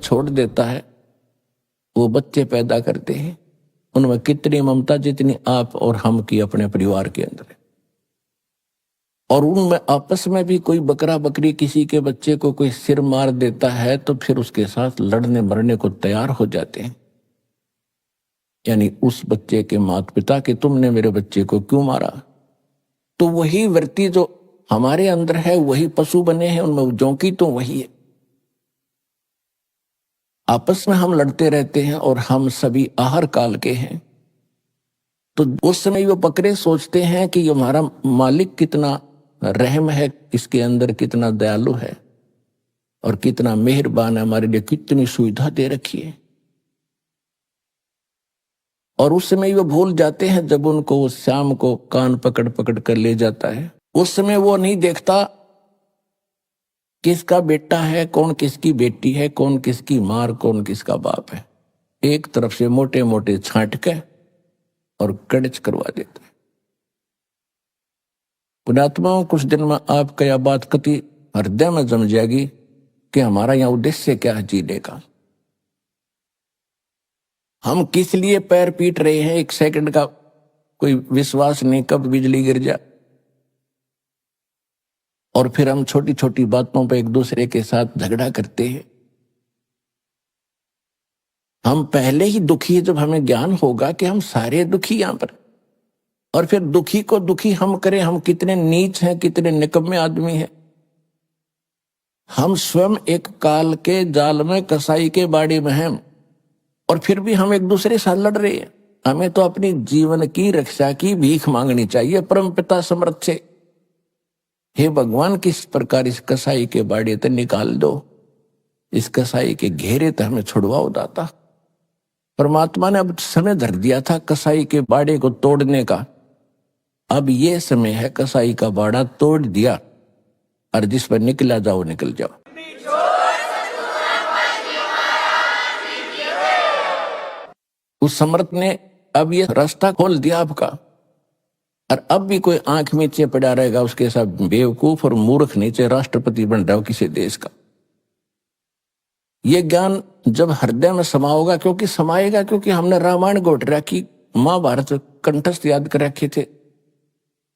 छोड़ देता है, वो बच्चे पैदा करते हैं, उनमें कितनी ममता जितनी आप और हम की अपने परिवार के अंदर है। और उनमें आपस में भी कोई बकरा बकरी किसी के बच्चे को कोई सिर मार देता है तो फिर उसके साथ लड़ने मरने को तैयार हो जाते हैं। यानी उस बच्चे के माता पिता कि तुमने मेरे बच्चे को क्यों मारा। तो वही वृत्ति जो हमारे अंदर है, वही पशु बने हैं, उनमें जोंकी तो वही है। आपस में हम लड़ते रहते हैं और हम सभी आहार काल के हैं। तो उस समय वो बकरे सोचते हैं कि हमारा मालिक कितना रहम है, इसके अंदर कितना दयालु है और कितना मेहरबान है, हमारे लिए कितनी सुविधा दे रखी है। और उस समय वो भूल जाते हैं जब उनको शाम को कान पकड़ पकड़ कर ले जाता है। उस समय वो नहीं देखता किसका बेटा है, कौन किसकी बेटी है, कौन किसकी मार, कौन किसका बाप है। एक तरफ से मोटे मोटे छांट के और कड़च करवा देता है। पुण्यात्माओं, कुछ दिन में आपका यह बात कति हृदय में जम जाएगी कि हमारा यह उद्देश्य क्या है जीने का। हम किस लिए पैर पीट रहे हैं, एक सेकंड का कोई विश्वास नहीं, कब बिजली गिर जाए। और फिर हम छोटी छोटी बातों पर एक दूसरे के साथ झगड़ा करते हैं। हम पहले ही दुखी है, जब हमें ज्ञान होगा कि हम सारे दुखी यहां पर, और फिर दुखी को दुखी हम करें, हम कितने नीच हैं, कितने निकम्मे आदमी हैं। हम स्वयं एक काल के जाल में, कसाई के बाड़ी में हैं, और फिर भी हम एक दूसरे साथ लड़ रहे हैं। हमें तो अपनी जीवन की रक्षा की भीख मांगनी चाहिए परम पिता समर्थ से। हे भगवान, किस प्रकार इस कसाई के बाड़े ते निकाल दो, इस कसाई के घेरे ते हमें छुड़वाओ दाता। परमात्मा ने अब समय धर दिया था कसाई के बाड़े को तोड़ने का। अब ये समय है, कसाई का बाड़ा तोड़ दिया और जिस पर निकला जाओ निकल जाओ। उस समर्थ ने अब ये रास्ता खोल दिया आपका। और अब भी कोई आंख नीचे पड़ा रहेगा, उसके साथ बेवकूफ और मूर्ख नीचे राष्ट्रपति बन रहा हो किसी देश का। ये ज्ञान जब हृदय में समाओगा, क्योंकि समाएगा, क्योंकि हमने रामायण घोट रखी, महाभारत कंठस्थ याद कर रखे थे,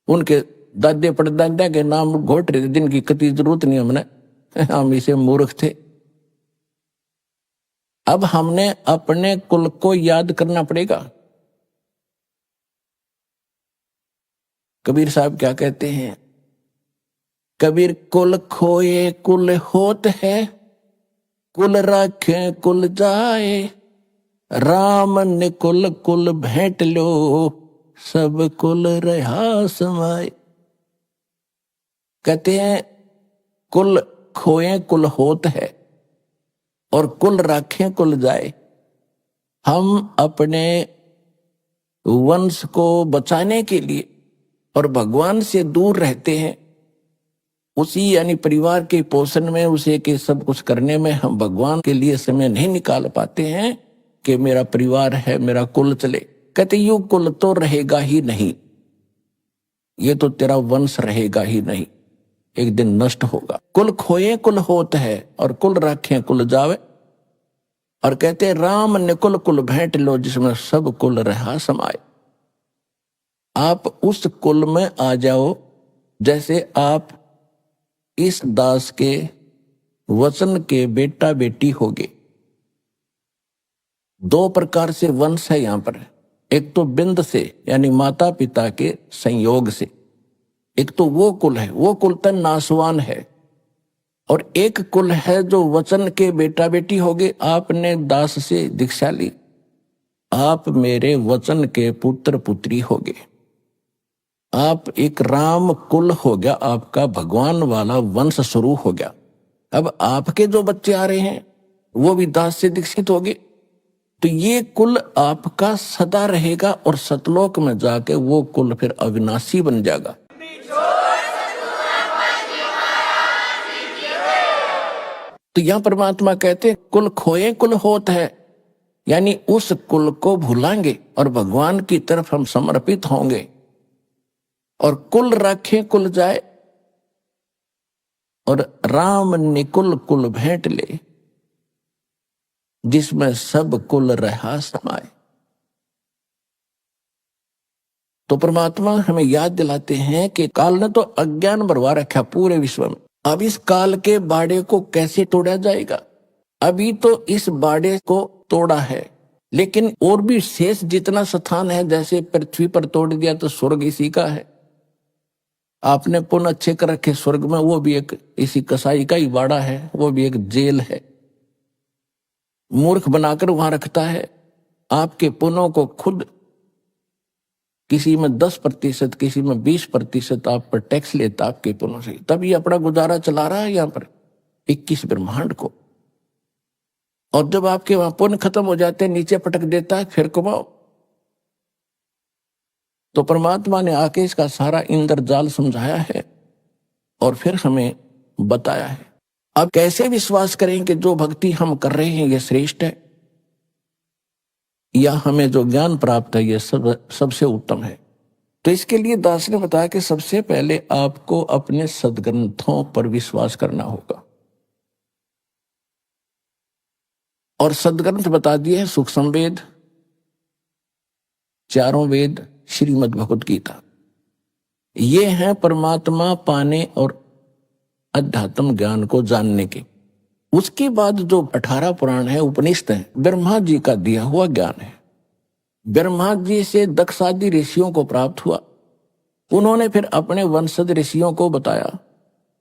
उनके दादे परदादा के नाम घोट रहे थे, जिनकी कति जरूरत नहीं हमने, हम इसे मूर्ख थे। अब हमने अपने कुल को याद करना पड़ेगा। कबीर साहब क्या कहते हैं, कबीर कुल खोए कुल होत है, कुल राखे कुल जाए, राम ने कुल कुल भेंट लो, सब कुल रहा समाए। कहते हैं कुल खोए कुल होत है और कुल राखे कुल जाए। हम अपने वंश को बचाने के लिए और भगवान से दूर रहते हैं, उसी यानी परिवार के पोषण में, उसे के सब कुछ करने में हम भगवान के लिए समय नहीं निकाल पाते हैं कि मेरा परिवार है, मेरा कुल चले। कहते यू कुल तो रहेगा ही नहीं, ये तो तेरा वंश रहेगा ही नहीं, एक दिन नष्ट होगा। कुल खोए कुल होत है और कुल राखे कुल जावे। और कहते राम ने कुल कुल भेंट लो, जिसमें सब कुल रहा समाए। आप उस कुल में आ जाओ जैसे आप इस दास के वचन के बेटा बेटी होगे। दो प्रकार से वंश है यहां पर, एक तो बिंद से यानी माता पिता के संयोग से, एक तो वो कुल है, वो कुल तो नासवान है, और एक कुल है जो वचन के बेटा बेटी होगे। आपने दास से दीक्षा ली, आप मेरे वचन के पुत्र पुत्री होगे, आप एक राम कुल हो गया, आपका भगवान वाला वंश शुरू हो गया। अब आपके जो बच्चे आ रहे हैं वो भी दास से दीक्षित होंगे, तो ये कुल आपका सदा रहेगा और सतलोक में जाके वो कुल फिर अविनाशी बन जाएगा। तो यहां परमात्मा कहते हैं कुल खोए कुल होत है, यानी उस कुल को भूलांगे और भगवान की तरफ हम समर्पित होंगे। और कुल रखे कुल जाए, और राम ने कुल कुल भेंट ले। जिसमें सब कुल रहा समाए। तो परमात्मा हमें याद दिलाते हैं कि काल ने तो अज्ञान भरवा रखा पूरे विश्व में। अब इस काल के बाड़े को कैसे तोड़ा जाएगा? अभी तो इस बाड़े को तोड़ा है, लेकिन और भी शेष जितना स्थान है, जैसे पृथ्वी पर तोड़ दिया तो स्वर्ग इसी का है। आपने पुण्य अच्छे कर रखे स्वर्ग में, वो भी एक इसी कसाई का ही बाड़ा है, वो भी एक जेल है। मूर्ख बनाकर वहां रखता है। आपके पुण्यों को खुद किसी में 10%, किसी में 20% आप पर टैक्स लेता आपके पुण्यों से, तब ये अपना गुजारा चला रहा है यहाँ पर 21 ब्रह्मांड को। और जब आपके वहां पुण्य खत्म हो जाते हैं, नीचे पटक देता है, फिर कमाओ। तो परमात्मा ने आके इसका सारा इंद्रजाल समझाया है और फिर हमें बताया है। अब कैसे विश्वास करें कि जो भक्ति हम कर रहे हैं ये श्रेष्ठ है, या हमें जो ज्ञान प्राप्त है ये सबसे उत्तम है? तो इसके लिए दास ने बताया कि सबसे पहले आपको अपने सदग्रंथों पर विश्वास करना होगा। और सदग्रंथ बता दिए हैं सूक्ष्म वेद, चारों वेद, श्रीमद् भगवत गीता। ये हैं परमात्मा पाने और अध्यात्म ज्ञान को जानने के। उसके बाद जो 18 पुराण है, उपनिषद है, ब्रह्मा जी का दिया हुआ ज्ञान है। ब्रह्मा जी से दक्ष आदि ऋषियों को प्राप्त हुआ, उन्होंने फिर अपने वंशज ऋषियों को बताया।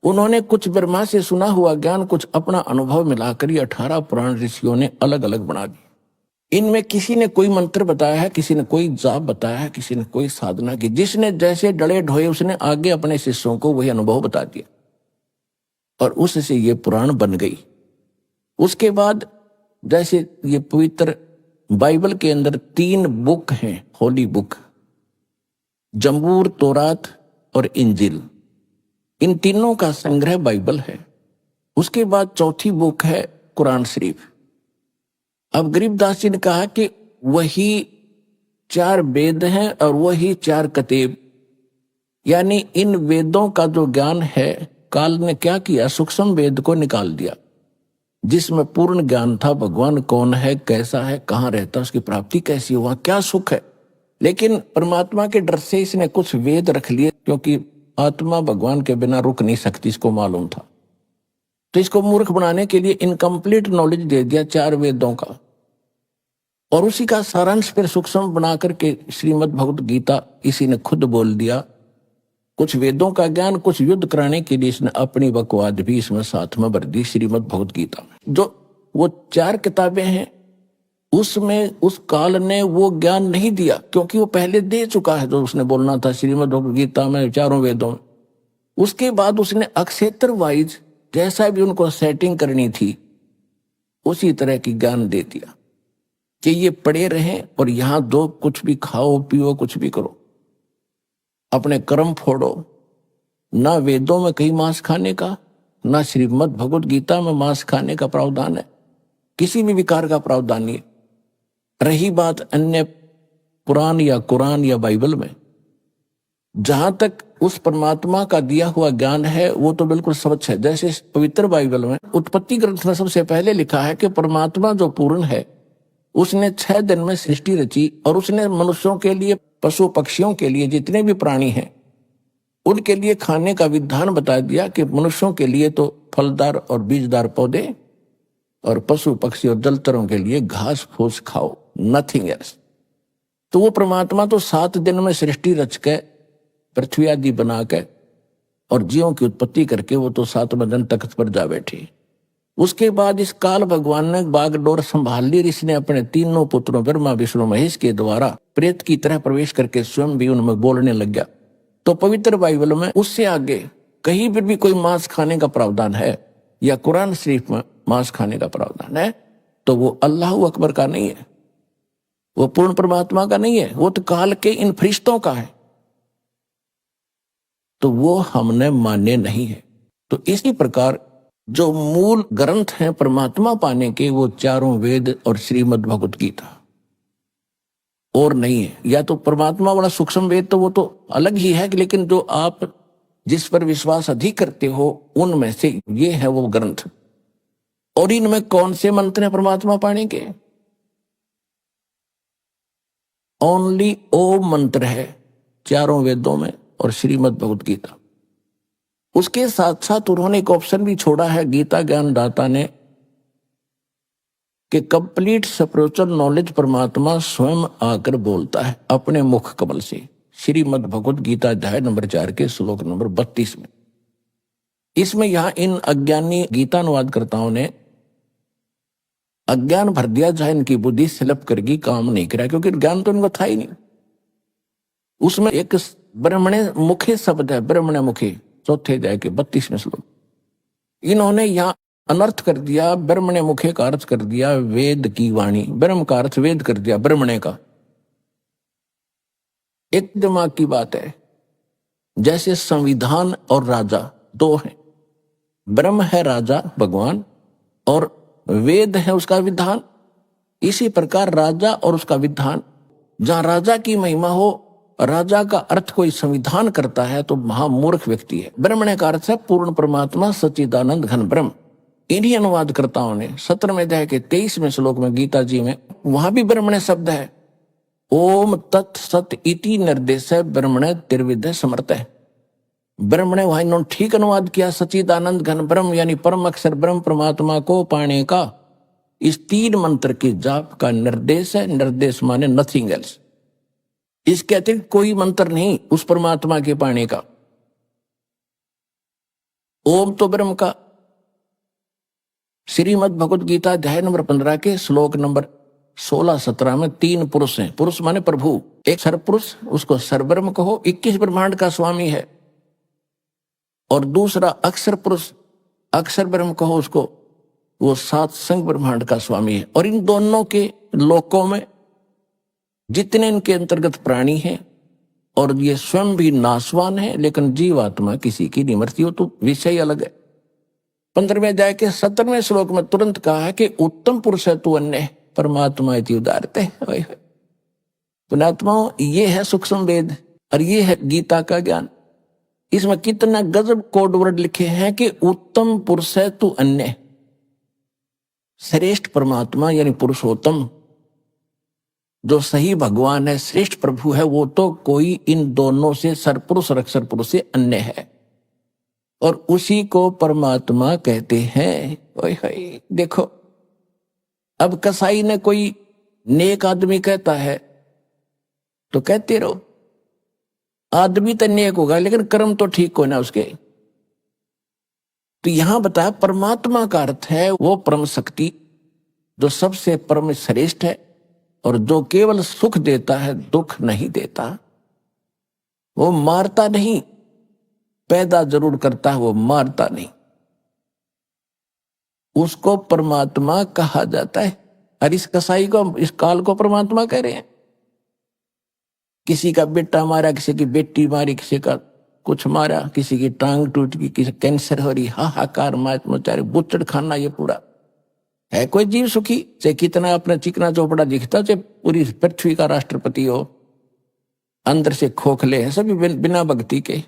उन्होंने कुछ ब्रह्मा से सुना हुआ ज्ञान, कुछ अपना अनुभव मिलाकर ये 18 पुराण ऋषियों ने अलग अलग बना दिए। इनमें किसी ने कोई मंत्र बताया है, किसी ने कोई जाप बताया है, किसी ने कोई साधना की। जिसने जैसे डले ढोए उसने आगे अपने शिष्यों को वही अनुभव बता दिया और उससे ये पुराण बन गई। उसके बाद जैसे ये पवित्र बाइबल के अंदर 3 बुक हैं, होली बुक, जंबूर, तौरात और इंजिल। इन तीनों का संग्रह बाइबल है। उसके बाद चौथी बुक है कुरान शरीफ। अब गरीबदास जी ने कहा कि वही 4 वेद हैं और वही 4 कतेब, यानी इन वेदों का जो ज्ञान है, काल ने क्या किया, सूक्ष्म वेद को निकाल दिया, जिसमें पूर्ण ज्ञान था, भगवान कौन है, कैसा है, कहाँ रहता, उसकी प्राप्ति कैसी हुआ, क्या सुख है। लेकिन परमात्मा के डर से इसने कुछ वेद रख लिए, क्योंकि आत्मा भगवान के बिना रुक नहीं सकती, इसको मालूम था। तो इसको मूर्ख बनाने के लिए इनकम्प्लीट नॉलेज दे दिया 4 वेदों का, और उसी का सारांश फिर सूक्ष्म बना करके श्रीमद् भगवत गीता इसी ने खुद बोल दिया। कुछ वेदों का ज्ञान, कुछ युद्ध कराने के लिए इसने अपनी बकवाद भी इसमें साथ में भर दी श्रीमद् भगवत गीता में। जो वो 4 किताबें हैं, उसमें उस काल ने वो ज्ञान नहीं दिया, क्योंकि वो पहले दे चुका है जो उसने बोलना था श्रीमद् भगवत गीता में, 4 वेदों में। उसके बाद उसने अक्षेत्र वाइज जैसा भी उनको सेटिंग करनी थी उसी तरह की ज्ञान दे दिया कि ये पड़े रहें और यहां दो, कुछ भी खाओ पियो, कुछ भी करो, अपने कर्म फोड़ो। ना वेदों में कहीं मांस खाने का, ना श्रीमद् भगवत गीता में मांस खाने का प्रावधान है, किसी भी विकार का प्रावधान नहीं है। रही बात अन्य पुराण या कुरान या बाइबल में, जहां तक उस परमात्मा का दिया हुआ ज्ञान है वो तो बिल्कुल स्वच्छ है। जैसे पवित्र बाइबल में उत्पत्ति ग्रंथ में सबसे पहले लिखा है कि परमात्मा जो पूर्ण है उसने 6 दिन में सृष्टि रची, और उसने मनुष्यों के लिए, पशु पक्षियों के लिए, जितने भी प्राणी हैं उनके लिए खाने का विधान बता दिया कि मनुष्यों के लिए तो फलदार और बीजदार पौधे, और पशु पक्षी और जलचरों के लिए घास फूस खाओ, नथिंग एल्स। तो वो परमात्मा तो 7 दिन में सृष्टि रच के, पृथ्वी आदि बना के और जीवों की उत्पत्ति करके वो तो 7वें दिन तख्त पर जा बैठे। उसके बाद इस काल भगवान ने बागडोर संभाल ली। इसने अपने 3 पुत्रों ब्रह्मा विष्णु महेश के द्वारा प्रेत की तरह प्रवेश करके स्वयं भी उनमें बोलने लग गया। तो पवित्र बाइबल में उससे आगे कहीं पर भी कोई मांस खाने का प्रावधान है या कुरान शरीफ में मांस खाने का प्रावधान है तो वो अल्लाह अकबर का नहीं है, वो पूर्ण परमात्मा का नहीं है, वो तो काल के इन फरिश्तों का है। तो वो हमने माने नहीं है। तो इसी प्रकार जो मूल ग्रंथ हैं परमात्मा पाने के, वो 4 वेद और श्रीमद् भगवत गीता, और नहीं है। या तो परमात्मा वाला सूक्ष्म वेद तो वो तो अलग ही है, लेकिन जो आप जिस पर विश्वास अधिक करते हो उनमें से ये है वो ग्रंथ। और इनमें कौन से मंत्र हैं परमात्मा पाने के? ओनली ओम मंत्र है चारों वेदों में और श्रीमद् भगवत गीता। उसके साथ साथ उन्होंने एक ऑप्शन भी छोड़ा है गीता ज्ञानदाता ने कि कंप्लीट स्पिरिचुअल नॉलेज परमात्मा स्वयं आकर बोलता है अपने मुख कमल से। श्रीमद् भगवत गीता अध्याय नंबर 4 के श्लोक नंबर 32 में। इसमें यहां इन अज्ञानी गीता अनुवादकर्ताओं ने अज्ञान भर दिया, जहां इनकी बुद्धि स्लिप करके काम नहीं करा, क्योंकि ज्ञान तो इनको था ही नहीं। उसमें एक ब्रह्मणे मुखे शब्द है, ब्रह्मणे मुखे, चौथे अध्याय के 32वें श्लोक। इन्होंने यहां अनर्थ कर दिया, ब्रह्मणे मुखे का अर्थ कर दिया वेद की वाणी, ब्रह्म का अर्थ वेद कर दिया ब्रह्मणे का। एक दिमाग की बात है, जैसे संविधान और राजा दो हैं, ब्रह्म है राजा भगवान और वेद है उसका विधान। इसी प्रकार राजा और उसका विधान, जहां राजा की महिमा हो, राजा का अर्थ कोई संविधान करता है तो महामूर्ख व्यक्ति है। ब्रह्मणे का अर्थ है पूर्ण परमात्मा सच्चिदानंद घन ब्रह्म। इन्हीं अनुवादकर्ताओं ने 17वें अध्याय के 23वें श्लोक में गीता जी में, वहां भी ब्रह्मणे शब्द है, ओम तत् सत इति निर्देश ब्रह्मणे त्रिविध समर्थ है। ब्रह्मणे वहां इन्होंने ठीक अनुवाद किया, सच्चिदानंद घन ब्रह्म यानी परम अक्षर ब्रह्म परमात्मा को पाने का इस 3 मंत्र के जाप का निर्देश है। निर्देश माने नथिंग एल्स, इसके अतिरिक्त कोई मंत्र नहीं उस परमात्मा के पाने का। ओम तो ब्रह्म का। श्रीमद् भगवत गीता अध्याय नंबर 15 के श्लोक नंबर 16-17 में 3 पुरुष हैं। पुरुष माने प्रभु, एक सरपुरुष उसको सरब्रह्म कहो, 21 ब्रह्मांड का स्वामी है, और दूसरा अक्षर पुरुष अक्षर ब्रह्म कहो उसको, वो 7 संग ब्रह्मांड का स्वामी है। और इन दोनों के लोकों में जितने इनके अंतर्गत प्राणी हैं, और ये स्वयं भी नाशवान है, लेकिन जीवात्मा किसी की नहीं मरती, हो तो विषय अलग है। 15वें अध्याय के 17वें श्लोक में तुरंत कहा है कि उत्तम पुरुष है तू अन्य परमात्मा इति उदारते। पुण्यात्माओं, ये है सूक्ष्म वेद और ये है गीता का ज्ञान। इसमें कितना गजब कोड वर्ड लिखे हैं कि उत्तम पुरुष है तू अन्य। श्रेष्ठ परमात्मा यानी पुरुषोत्तम जो सही भगवान है, श्रेष्ठ प्रभु है, वो तो कोई इन दोनों से सरपुरुष और अक्षर पुरुष से अन्य है, और उसी को परमात्मा कहते हैं। ओए होए, देखो अब कसाई ने कोई नेक आदमी कहता है तो कहते रहो, आदमी तो नेक होगा लेकिन कर्म तो ठीक हो ना उसके। तो यहां बताया परमात्मा का अर्थ है वो परम शक्ति जो सबसे परम श्रेष्ठ है, और जो केवल सुख देता है, दुख नहीं देता। वो मारता नहीं, पैदा जरूर करता है, वो मारता नहीं। उसको परमात्मा कहा जाता है। और इस कसाई को, इस काल को परमात्मा कह रहे हैं। किसी का बेटा मारा, किसी की बेटी मारी, किसी का कुछ मारा, किसी की टांग टूट गई, किसी कैंसर हो रही, हाहाकार मात मचारे, बुच्चड़ खाना, ये पूरा है कोई जीव सुखी? चाहे कितना अपना चिकना चौपड़ा दिखता, चाहे पूरी पृथ्वी का राष्ट्रपति हो, अंदर से खोखले हैं सभी बिना भक्ति के।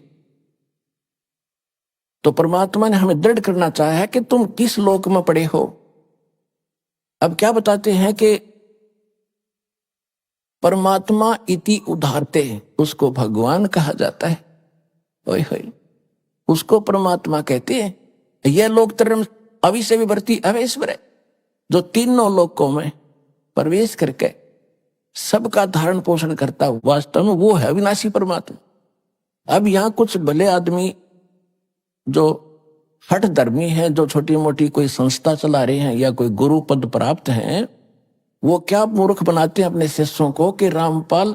तो परमात्मा ने हमें दृढ़ करना चाहा है कि तुम किस लोक में पड़े हो। अब क्या बताते हैं कि परमात्मा इति उदारते, उसको भगवान कहा जाता है। ओए होए, उसको परमात्मा कहते हैं। यह लोक धर्म अविश्य विभर्ति अवेश्वर है, जो तीनों लोकों में प्रवेश करके सबका धारण पोषण करता, वास्तव में वो है अविनाशी परमात्मा। अब यहां कुछ भले आदमी जो हठ धर्मी है, जो छोटी मोटी कोई संस्था चला रहे हैं या कोई गुरु पद प्राप्त हैं, वो क्या मूर्ख बनाते हैं अपने शिष्यों को कि रामपाल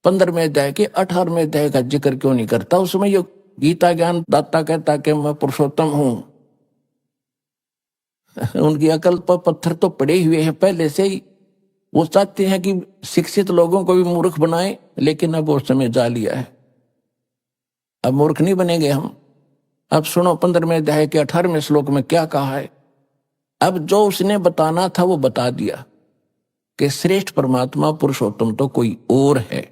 15वें अध्याय के 18वें अध्याय का जिक्र क्यों नहीं करता। उसमें ये गीता ज्ञान दाता कहता कि मैं पुरुषोत्तम हूं। उनकी अकल पर पत्थर तो पड़े हुए हैं पहले से ही। वो चाहते हैं कि शिक्षित लोगों को भी मूर्ख बनाए, लेकिन अब वो समय जा लिया है, अब मूर्ख नहीं बनेंगे हम। अब सुनो 15वें अध्याय के 18वें श्लोक में क्या कहा है। अब जो उसने बताना था वो बता दिया कि श्रेष्ठ परमात्मा पुरुषोत्तम तो कोई और है।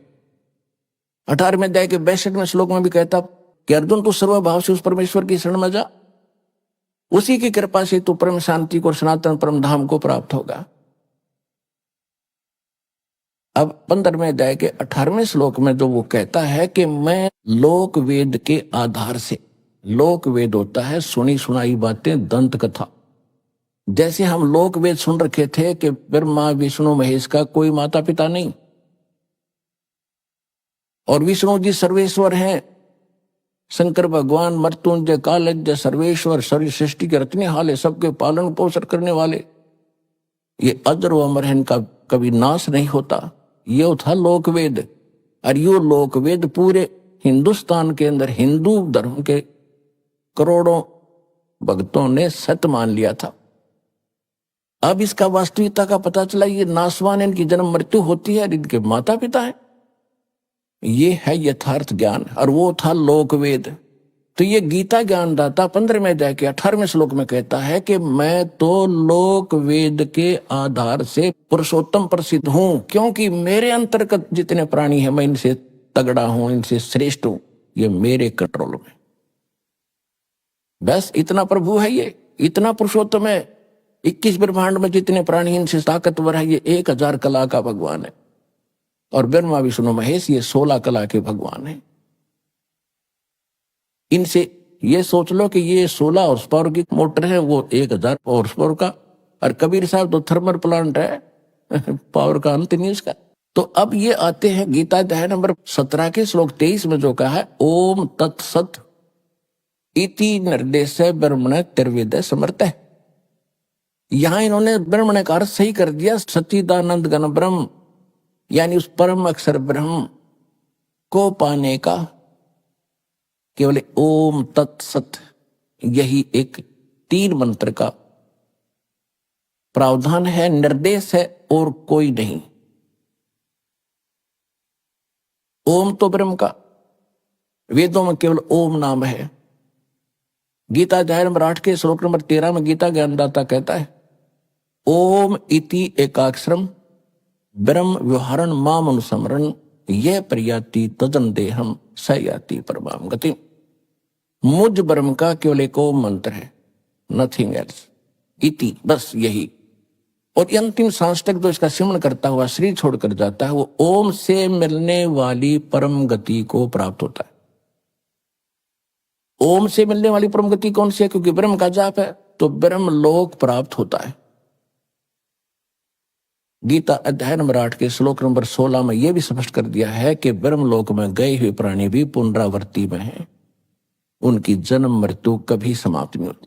18वें अध्याय के 62वें श्लोक में भी कहता कि अर्जुन तू सर्वभाव से उस परमेश्वर की शरण में जा उसी की कृपा से तू परम शांति को, सनातन परम धाम को प्राप्त होगा। अब 15वें अध्याय के 18वें श्लोक में जो वो कहता है कि मैं लोक वेद के आधार से, लोक वेद होता है सुनी सुनाई बातें, दंत कथा। जैसे हम लोक वेद सुन रखे थे कि ब्रह्मा विष्णु महेश का कोई माता पिता नहीं, और विष्णु जी सर्वेश्वर हैं, शंकर भगवान मृत्युंजय कालज्ञ सर्वेश्वर, सारी सृष्टि के रचने हाले, सबके पालन पोषण करने वाले, ये अजर व अमर है, इनका कभी नाश नहीं होता। ये था लोकवेद। और यो लोकवेद पूरे हिंदुस्तान के अंदर हिंदू धर्म के करोड़ों भक्तों ने सत्य मान लिया था। अब इसका वास्तविकता का पता चला, ये नासवान, इनकी जन्म मृत्यु होती है, इनके माता पिता है। ये है यथार्थ ज्ञान, और वो था लोकवेद। तो ये गीता ज्ञानदाता 15वें अध्याय के 18वें श्लोक में कहता है कि मैं तो लोक वेद के आधार से पुरुषोत्तम प्रसिद्ध हूं, क्योंकि मेरे अंतर्गत जितने प्राणी हैं मैं इनसे तगड़ा हूं, इनसे श्रेष्ठ हूं, ये मेरे कंट्रोल में। बस इतना प्रभु है, ये इतना पुरुषोत्तम है। 21 ब्रह्मांड में जितने प्राणी इनसे ताकतवर है, ये 1000 कला का भगवान है। और ब्रह्मा विष्णु महेश ये 16 कला के भगवान है। इनसे ये सोच लो कि ये 16 हॉर्स पावर की मोटर है, वो 1000 हॉर्स पावर का, और कबीर साहब तो थर्मल प्लांट है, पावर का अंत नहीं उसका। तो अब ये आते हैं गीता अध्याय नंबर 17 के श्लोक 23 में जो कहा है, ओम तत्सत इति निर्देश ब्रह्मण त्रिवेद समर्थ है। यहां इन्होंने ब्रह्मण का अर्थ सही कर दिया, सच्चिदानंद घन ब्रह्म, यानी उस परम अक्षर ब्रह्म को पाने का केवल ओम तत्सत, यही एक 3 मंत्र का प्रावधान है, निर्देश है, और कोई नहीं। ओम तो ब्रह्म का, वेदों में केवल ओम नाम है। गीता अध्याय नंबर 8 के श्लोक नंबर 13 में गीता ज्ञानदाता कहता है, ओम इति एकाक्षरम ब्रह्म व्यवहारण माम अनुसमरण ये प्रयाति तजन देहम सयाति परमाम गति। मुझ ब्रह्म का केवल एक ओम मंत्र है, नथिंग एल्स, इति, बस यही। और अंतिम सांस तक जो इसका सिमरण करता हुआ शरीर छोड़कर जाता है, वो ओम से मिलने वाली परम गति को प्राप्त होता है। ओम से मिलने वाली परम गति कौन सी है? क्योंकि ब्रह्म का जाप है, तो ब्रह्म लोक प्राप्त होता है। गीता अध्याय नंबर 8 के श्लोक नंबर 16 में यह भी स्पष्ट कर दिया है कि ब्रह्मलोक में गए हुए प्राणी भी पुनरावृत्ति में हैं, उनकी जन्म मृत्यु कभी समाप्त नहीं होती।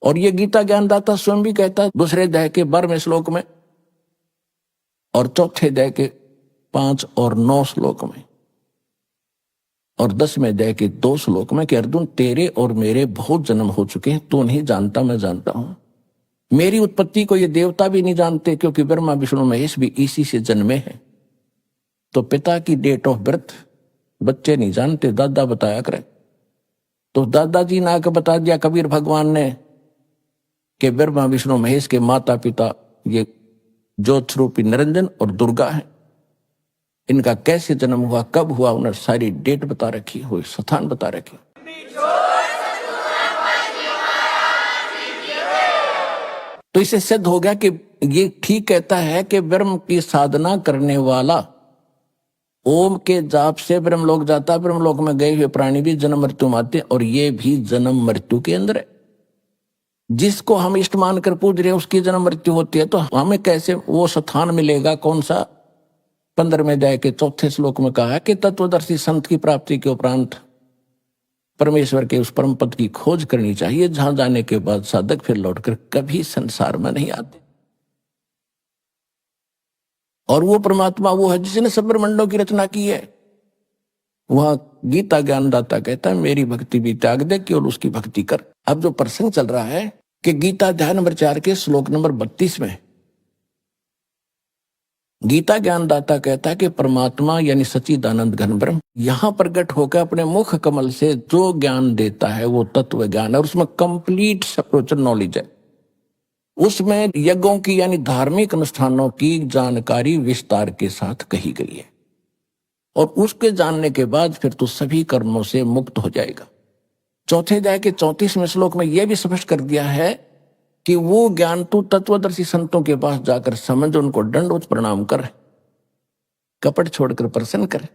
और ये गीता ज्ञानदाता स्वयं भी कहता है दूसरे अध्याय के 12वें श्लोक में, और चौथे अध्याय के 5 और 9 श्लोक में, और 10वें अध्याय के 2 श्लोक में कि अर्जुन तेरे और मेरे बहुत जन्म हो चुके हैं, तू नहीं जानता, मैं जानता हूं। मेरी उत्पत्ति को ये देवता भी नहीं जानते, क्योंकि ब्रह्मा विष्णु महेश भी इसी से जन्मे हैं। तो पिता की डेट ऑफ बर्थ बच्चे नहीं जानते, दादा बताया करे। तो दादाजी ने आकर बता दिया कबीर भगवान ने कि ब्रह्मा विष्णु महेश के माता पिता ये ज्योत स्वरूपी निरंजन और दुर्गा है। इनका कैसे जन्म हुआ, कब हुआ, उन्हें सारी डेट बता रखी हुई, स्थान बता रखी। तो इसे सिद्ध हो गया कि ये ठीक कहता है कि ब्रह्म की साधना करने वाला ओम के जाप से ब्रह्मलोक जाता है। ब्रह्मलोक में गए हुए प्राणी भी जन्म मृत्यु माते, और ये भी जन्म मृत्यु के अंदर है। जिसको हम इष्ट मानकर पूज रहे हैं उसकी जन्म मृत्यु होती है, तो हमें कैसे वो स्थान मिलेगा? कौन सा? 15वें अध्याय के 4थे श्लोक में कहा है कि तत्वदर्शी संत की प्राप्ति के उपरांत परमेश्वर के उस परम पद की खोज करनी चाहिए, जहां जाने के बाद साधक फिर लौटकर कभी संसार में नहीं आते। और वो परमात्मा वो है जिसने सब ब्रह्मांडों की रचना की है। वहां गीता ज्ञानदाता कहता है मेरी भक्ति भी त्याग दे, केवल उसकी भक्ति कर। अब जो प्रसंग चल रहा है कि गीता अध्याय नंबर 4 के श्लोक नंबर 32 में गीता ज्ञानदाता कहता है कि परमात्मा यानी सच्चिदानंद घन ब्रह्म यहां प्रकट होकर अपने मुख कमल से जो ज्ञान देता है वो तत्व ज्ञान है, और उसमें कंप्लीट स्पिरिचुअल नॉलेज है। उसमें यज्ञों की यानी धार्मिक अनुष्ठानों की जानकारी विस्तार के साथ कही गई है, और उसके जानने के बाद फिर तो सभी कर्मों से मुक्त हो जाएगा। चौथे अध्याय के 34वें श्लोक में यह भी स्पष्ट कर दिया है कि वो ज्ञान तू तत्वदर्शी संतों के पास जाकर समझ, उनको दंडवत प्रणाम कर, कपट छोड़कर प्रसन्न कर,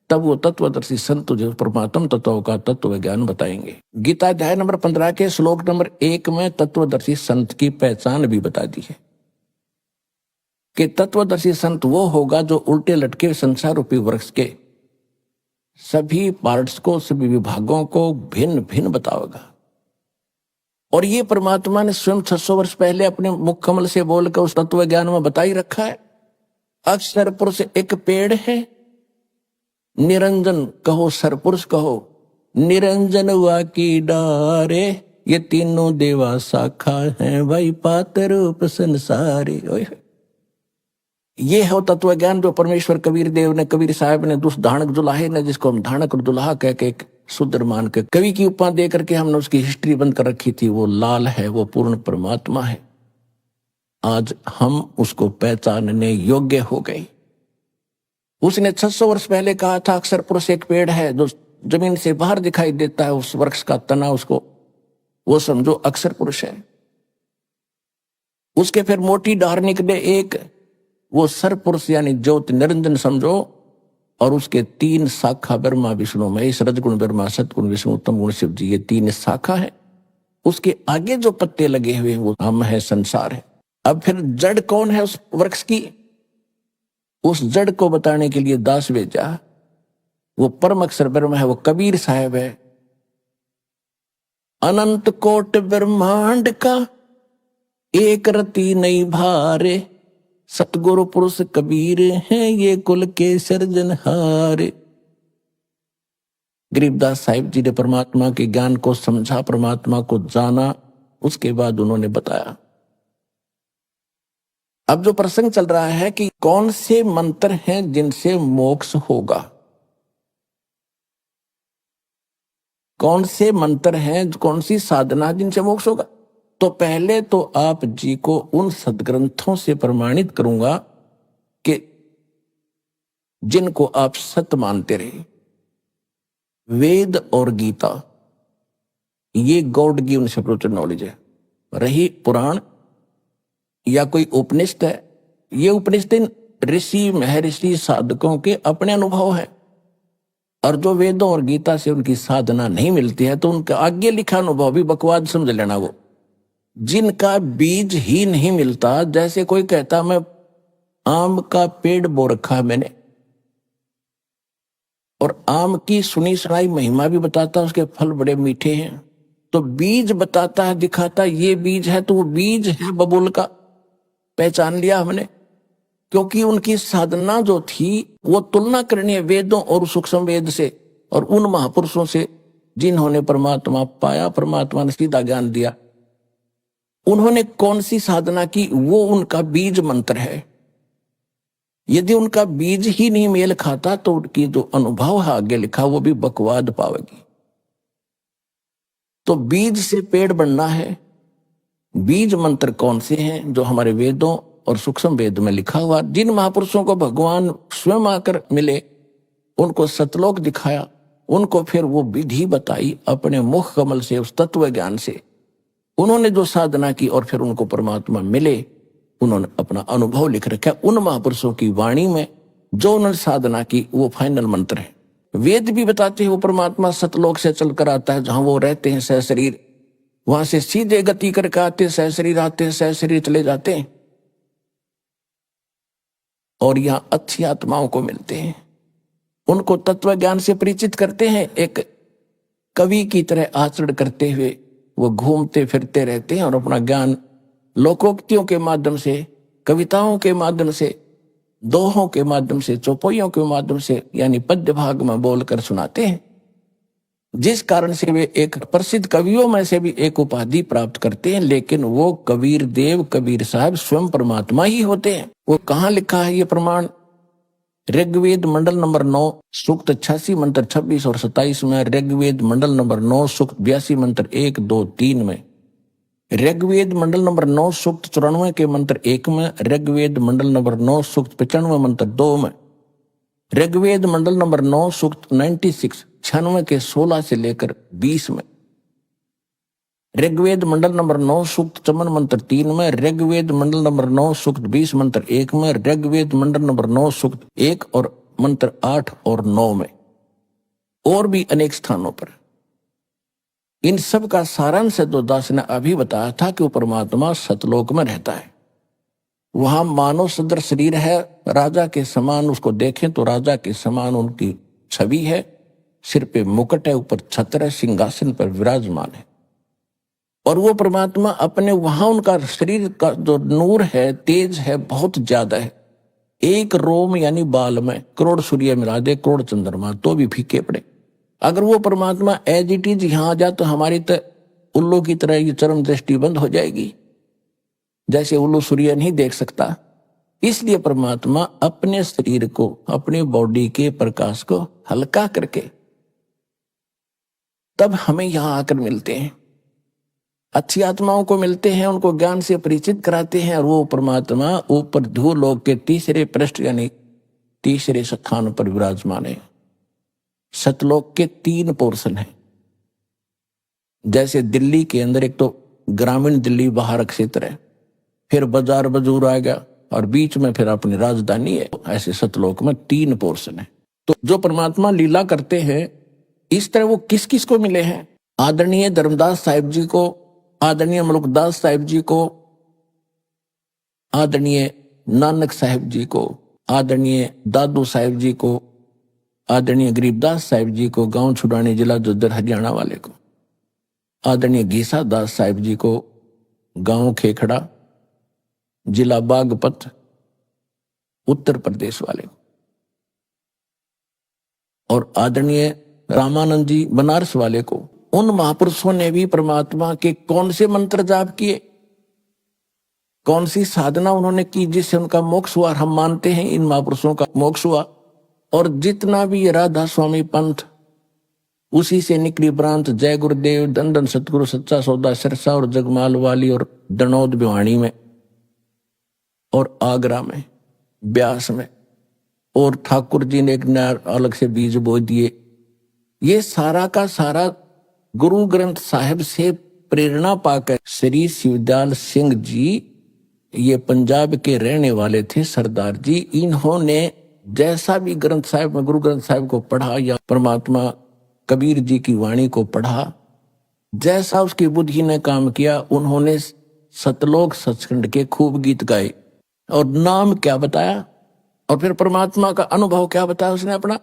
तब वो तत्वदर्शी संत तुझे परमात्म तत्वों का तत्व ज्ञान बताएंगे। गीता अध्याय नंबर 15 के श्लोक नंबर 1 में तत्वदर्शी संत की पहचान भी बता दी है कि तत्वदर्शी संत वो होगा जो उल्टे लटके संसार रूपी वृक्ष के सभी पार्ट्स को, सभी विभागों को भिन्न भिन्न बताओगा। और ये परमात्मा ने स्वयं 600 वर्ष पहले अपने मुख कमल से बोलकर उस तत्व ज्ञान में बता ही रखा है। अक्षर पुरुष एक पेड़ है, निरंजन कहो सरपुरुष कहो, निरंजन हुआ की डारे, ये तीनों देवा शाखा हैं, भाई पात्र रूप संसारे। ये है तत्व ज्ञान जो परमेश्वर कबीर देव ने, कबीर साहब ने, उस धानक दुल्हे ने, जिसको हम धानक दुल्हा कह के एक शुद्र मान के कवि की उपमा दे करके हमने उसकी हिस्ट्री बंद कर रखी थी, वो लाल है, वो पूर्ण परमात्मा है। आज हम उसको पहचानने योग्य हो गए। उसने 600 वर्ष पहले कहा था अक्षर पुरुष एक पेड़ है जो जमीन से बाहर दिखाई देता है, उस वृक्ष का तना, उसको वो समझो अक्षर पुरुष है। उसके फिर मोटी डार निकले एक, वो सर पुरुष यानी ज्योति निरंजन समझो, और उसके 3 शाखा ब्रह्मा विष्णु महेश, रजगुण ब्रह्मा, सतगुण विष्णु, तम गुण शिव जी, ये 3 शाखा है। उसके आगे जो पत्ते लगे हुए वो हम है, संसार है। अब फिर जड़ कौन है उस वृक्ष की, उस जड़ को बताने के लिए दास भेजा, वो परम अक्षर ब्रह्म है, वो कबीर साहब है। अनंत कोट ब्रह्मांड का एक रति नहीं भारे, सतगुरु पुरुष कबीर हैं ये कुल के सर्जनहार। गरीबदास साहिब जी ने परमात्मा के ज्ञान को समझा, परमात्मा को जाना, उसके बाद उन्होंने बताया। अब जो प्रसंग चल रहा है कि कौन से मंत्र हैं जिनसे मोक्ष होगा, कौन से मंत्र हैं, कौन सी साधना जिनसे मोक्ष होगा। तो पहले तो आप जी को उन सदग्रंथों से प्रमाणित करूंगा कि जिनको आप सत्य मानते रहे। वेद और गीता ये गॉड गिवन स्पिरिचुअल नॉलेज है। रही पुराण या कोई उपनिषद है, ये उपनिषद ऋषि महर्षि साधकों के अपने अनुभव है। और जो वेदों और गीता से उनकी साधना नहीं मिलती है तो उनका आगे लिखा अनुभव भी बकवाद समझ लेना। वो जिनका बीज ही नहीं मिलता, जैसे कोई कहता मैं आम का पेड़ बो रखा है मैंने, और आम की सुनी सुनाई महिमा भी बताता, उसके फल बड़े मीठे हैं, तो बीज बताता है, दिखाता ये बीज है, तो वो बीज है बबूल का, पहचान लिया हमने। क्योंकि उनकी साधना जो थी वो तुलना करनी है वेदों और सूक्ष्म वेद से और उन महापुरुषों से जिन्होंने परमात्मा पाया, परमात्मा ने सीधा ज्ञान दिया। उन्होंने कौन सी साधना की, वो उनका बीज मंत्र है। यदि उनका बीज ही नहीं मेल खाता तो उनकी जो अनुभव है आगे लिखा वो भी बकवाद पावेगी। तो बीज से पेड़ बनना है। बीज मंत्र कौन से हैं जो हमारे वेदों और सूक्ष्म वेद में लिखा हुआ, जिन महापुरुषों को भगवान स्वयं आकर मिले, उनको सतलोक दिखाया, उनको फिर वो विधि बताई अपने मुख कमल से, उस तत्व ज्ञान से उन्होंने जो साधना की और फिर उनको परमात्मा मिले, उन्होंने अपना अनुभव लिख रखा। उन महापुरुषों की वाणी में जो उन्होंने साधना की वो फाइनल मंत्र है। वेद भी बताते हैं वो परमात्मा सतलोक से चलकर आता है, जहां वो रहते हैं सहशरीर, वहां से सीधे गति करके आते, सहशरीर आते हैं, सहशरीर चले जाते हैं और यहां अच्छी आत्माओं को मिलते हैं, उनको तत्व ज्ञान से परिचित करते हैं। एक कवि की तरह आचरण करते हुए वो घूमते फिरते रहते हैं और अपना ज्ञान लोकोक्तियों के माध्यम से, कविताओं के माध्यम से, दोहों के माध्यम से, चौपाइयों के माध्यम से यानी पद्य भाग में बोलकर सुनाते हैं, जिस कारण से वे एक प्रसिद्ध कवियों में से भी एक उपाधि प्राप्त करते हैं। लेकिन वो कबीर देव, कबीर साहब स्वयं परमात्मा ही होते हैं। वो कहाँ लिखा है ये प्रमाण? ऋग्वेद मंडल नंबर 9 सूक्त 86 मंत्र 26 और 27 में, ऋग्वेद मंडल नंबर 9 सूक्त 82 मंत्र 1, 2, 3 में, ऋग्वेद मंडल नंबर 9 सूक्त 94 के मंत्र 1 में, ऋग्वेद मंडल नंबर 9 सूक्त 95 मंत्र 2 में, ऋग्वेद मंडल नंबर 9 सूक्त 96 96 के 16 से लेकर 20 में, ऋग्वेद मंडल नंबर 9 सूक्त चमन मंत्र 3 में, ऋग्वेद मंडल नंबर 9 सूक्त 20 मंत्र 1 में, ऋग्वेद मंडल नंबर 9 सूक्त 1 और मंत्र 8 और 9 में, और भी अनेक स्थानों पर। इन सब का सारांश दास ने अभी बताया था कि वो परमात्मा सतलोक में रहता है। वहां मानव सदृश शरीर है, राजा के समान उसको देखें तो राजा के समान उनकी छवि है, सिर पे मुकुट है, ऊपर छत्र है, सिंहासन पर विराजमान है। और वो परमात्मा अपने वहां उनका शरीर का जो नूर है, तेज है, बहुत ज्यादा है। एक रोम यानी बाल में करोड़ सूर्य मिला दे, करोड़ चंद्रमा तो भी फीके पड़े। अगर वो परमात्मा एज इट इज यहां आ जाए तो हमारी तो उल्लू की तरह ये चरम दृष्टि बंद हो जाएगी, जैसे उल्लू सूर्य नहीं देख सकता। इसलिए परमात्मा अपने शरीर को, अपने बॉडी के प्रकाश को हल्का करके तब हमें यहां आकर मिलते हैं, अच्छी आत्माओं को मिलते हैं, उनको ज्ञान से परिचित कराते हैं। और वो परमात्मा ऊपर ध्रुवलोक के तीसरे पृष्ठ यानी तीसरे स्थान पर विराजमान है। सतलोक के 3 पोर्शन हैं। जैसे दिल्ली के अंदर एक तो ग्रामीण दिल्ली बाहर क्षेत्र है, फिर बाजार बजूर आ गया, और बीच में फिर अपनी राजधानी है। ऐसे सतलोक में 3 पोर्शन है। तो जो परमात्मा लीला करते हैं इस तरह वो किस किस को मिले हैं? आदरणीय धर्मदास साहिब जी को, आदरणीय मलुकदास साहिब जी को, आदरणीय नानक साहिब जी को, आदरणीय दादू साहिब जी को, आदरणीय गरीबदास साहिब जी को, गांव छुड़ानी जिला जुद्दर हरियाणा वाले को, आदरणीय गीसा दास साहिब जी को, गांव खेखड़ा जिला बागपत उत्तर प्रदेश वाले को, और आदरणीय रामानंद जी बनारस वाले को। उन महापुरुषों ने भी परमात्मा के कौन से मंत्र जाप किए, कौन सी साधना उन्होंने की जिससे उनका मोक्ष हुआ। हम मानते हैं इन महापुरुषों का मोक्ष हुआ। और जितना भी राधा स्वामी पंथ उसी से निकली प्रांत, जय गुरुदेव, दंदन सतगुरु, सच्चा सौदा, सिरसा और जगमाल वाली और दनौद भिवानी में और आगरा में, ब्यास में, और ठाकुर जी ने एक नया अलग से बीज बो दिए। ये सारा का सारा गुरु ग्रंथ साहिब से प्रेरणा पाकर श्री शिवदयाल सिंह जी, ये पंजाब के रहने वाले थे सरदार जी, इन्होंने जैसा भी ग्रंथ साहिब में गुरु ग्रंथ साहिब को पढ़ा या परमात्मा कबीर जी की वाणी को पढ़ा, जैसा उसकी बुद्धि ने काम किया, उन्होंने सतलोक सचखंड के खूब गीत गाए। और नाम क्या बताया और फिर परमात्मा का अनुभव क्या बताया उसने अपना,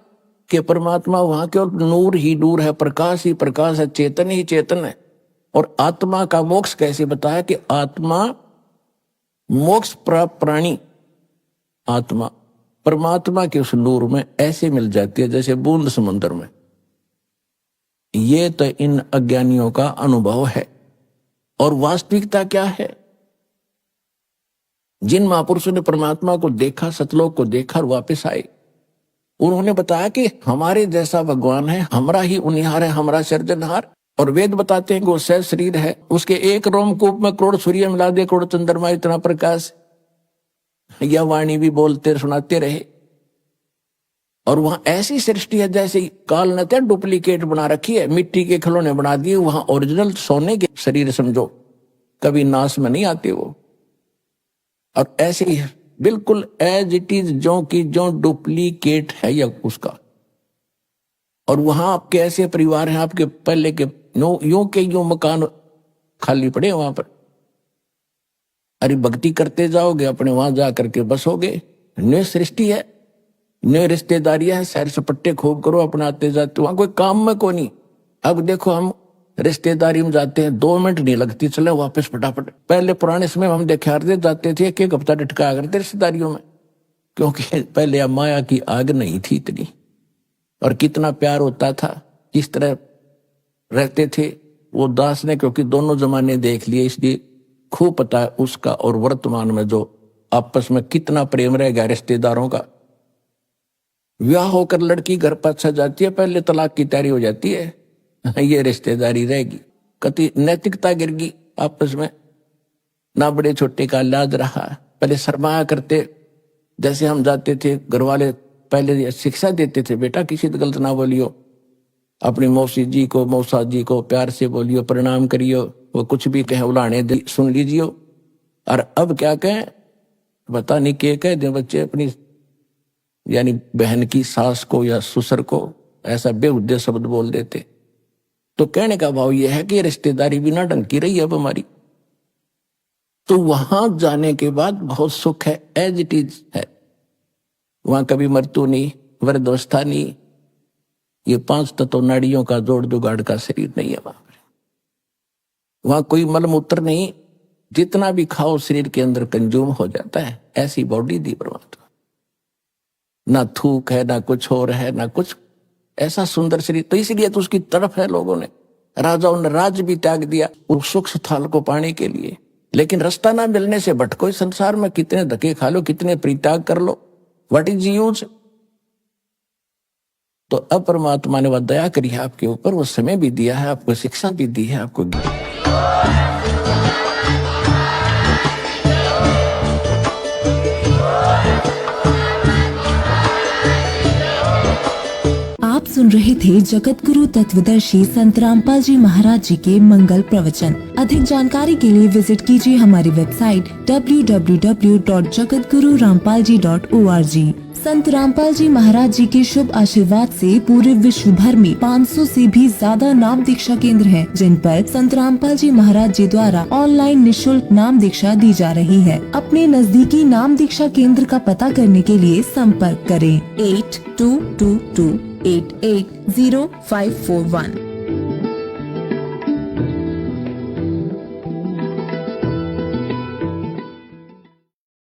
कि परमात्मा वहां केवल नूर ही नूर है, प्रकाश ही प्रकाश है, चेतन ही चेतन है। और आत्मा का मोक्ष कैसे बताया कि आत्मा मोक्ष प्राप्त प्राणी आत्मा परमात्मा के उस नूर में ऐसे मिल जाती है जैसे बूंद समुद्र में। ये तो इन अज्ञानियों का अनुभव है। और वास्तविकता क्या है? जिन महापुरुषों ने परमात्मा को देखा, सतलोक को देखा और वापस आए, उन्होंने बताया कि हमारे जैसा भगवान है, हमारा ही उनिहार है, हमारा सृजनहार। और वेद बताते हैं कि वो सह शरीर है, उसके एक रोमकूप में करोड़ सूर्य मिला दे, करोड़ चंद्रमा इतना प्रकाश। यह वाणी भी बोलते सुनाते रहे। और वहां ऐसी सृष्टि है जैसे काल ने तो डुप्लीकेट बना रखी है, मिट्टी के खिलौने बना दिए, वहां ओरिजिनल सोने के शरीर समझो, कभी नाश में नहीं आते वो। और ऐसे ही बिल्कुल एज इट इज, जो की जो डुप्लीकेट है या उसका। और वहां आपके ऐसे परिवार हैं, आपके पहले के यूं के यूं मकान खाली पड़े वहां पर। अरे भक्ति करते जाओगे, अपने वहां जा करके बसोगे। नई सृष्टि है, नई रिश्तेदारियां हैं, सैर सपट्टे खूब करो, अपनाते जाते, वहां कोई काम में को नहीं। अब देखो हम रिश्तेदारी में जाते हैं, 2 मिनट नहीं लगती, चले वापस फटाफट। पहले पुराने समय हम देखारते जाते थे, एक हफ्ता डटका करते रिश्तेदारियों में, क्योंकि पहले माया की आग नहीं थी इतनी। और कितना प्यार होता था, किस तरह रहते थे वो दास ने, क्योंकि दोनों जमाने देख लिए, इसलिए खूब पता है उसका। और वर्तमान में जो आपस में कितना प्रेम रह गया रिश्तेदारों का। विवाह होकर लड़की घर पर अच्छा जाती है, पहले तलाक की तैयारी हो जाती है, ये रिश्तेदारी रहेगी, कति नैतिकता गिर गई आपस में, ना बड़े छोटे का लाज रहा। पहले शर्माया करते, जैसे हम जाते थे घर वाले पहले शिक्षा देते थे, बेटा किसी तो गलत ना बोलियो, अपनी मौसी जी को, मौसा जी को प्यार से बोलियो, प्रणाम करियो, वो कुछ भी कहे उलाने दे सुन लीजियो। और अब क्या कहें, पता नहीं क्या कह दे बच्चे अपनी यानी बहन की सास को या ससुर को ऐसा बेहुदे शब्द बोल देते। तो कहने का भाव यह है कि रिश्तेदारी बिना ढंग की रही अब हमारी। तो वहां जाने के बाद बहुत सुख है, एज इट इज है। वहां कभी मृत्यु नहीं, वृद्धावस्था नहीं, ये 5 तत्व नाड़ियों का जोड़ जुगाड़ का शरीर नहीं है वहां कोई मलमूत्र नहीं, जितना भी खाओ शरीर के अंदर कंज्यूम हो जाता है, ऐसी बॉडी दी परमात्मा। ना थूक है, ना कुछ और है, ना कुछ, ऐसा सुंदर शरीर। तो इसलिए तो उसकी तरफ है लोगों ने, राजाओं ने राज भी त्याग दिया उस सुख स्थल को पाने के लिए। लेकिन रास्ता ना मिलने से भटको इस संसार में, कितने धक्के खा लो, कितने परित्याग कर लो, व्हाट इज यूज। तो अब परमात्मा ने वह दया करी है आपके ऊपर, वो समय भी दिया है आपको, शिक्षा भी दी है आपको। आप सुन रहे थे जगत गुरु तत्वदर्शी संत रामपाल जी महाराज जी के मंगल प्रवचन। अधिक जानकारी के लिए विजिट कीजिए हमारी वेबसाइट www.jagatgururampalji.org। संत रामपाल जी महाराज जी के शुभ आशीर्वाद से पूरे विश्व भर में 500 से भी ज्यादा नाम दीक्षा केंद्र हैं, जिन पर संत रामपाल जी महाराज जी द्वारा ऑनलाइन निशुल्क नाम दीक्षा दी जा रही है। अपने नजदीकी नाम दीक्षा केंद्र का पता करने के लिए संपर्क करें 8222880541।